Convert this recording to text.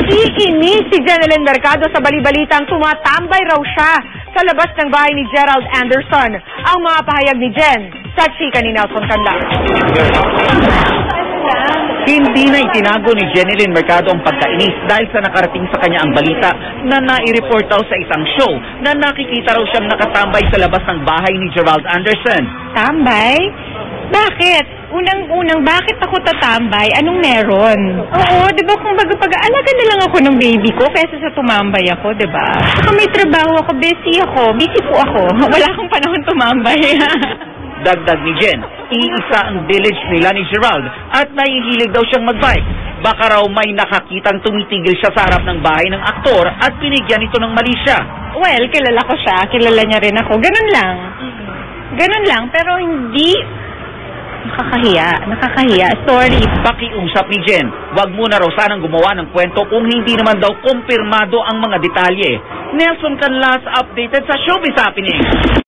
Naiinis si Jeneline Mercado sa balibalitang tumatambay raw siya sa labas ng bahay ni Gerald Anderson. Ang mga pahayag ni Jen sa chika ni Nelson Canla. Hindi na itinago ni Jeneline Mercado ang pagkainis dahil sa nakarating sa kanya ang balita na nai-report daw sa isang show na nakikita raw siyang nakatambay sa labas ng bahay ni Gerald Anderson. Tambay? Bakit? Unang-unang, bakit ako tatambay? Anong meron? Oo, di ba kung pag-aalaga na lang ako ng baby ko kaysa sa tumambay ako, di ba? Saka may trabaho ako, busy po ako. Wala akong panahon tumambay. Dagdag ni Jen, iisa ang village nila ni Gerald at nahihilig daw siyang magbike. Baka raw may nakakitang tumitigil siya sa harap ng bahay ng aktor at pinigyan ito ng mali siya. Well, kilala ko siya, kilala niya rin ako. Ganun lang, pero hindi... Nakakahiya. Sorry. Pakiusap ni Jen, wag muna raw sanang gumawa ng kwento kung hindi naman daw kumpirmado ang mga detalye. Nelson Canlas updated sa Showbiz Happening.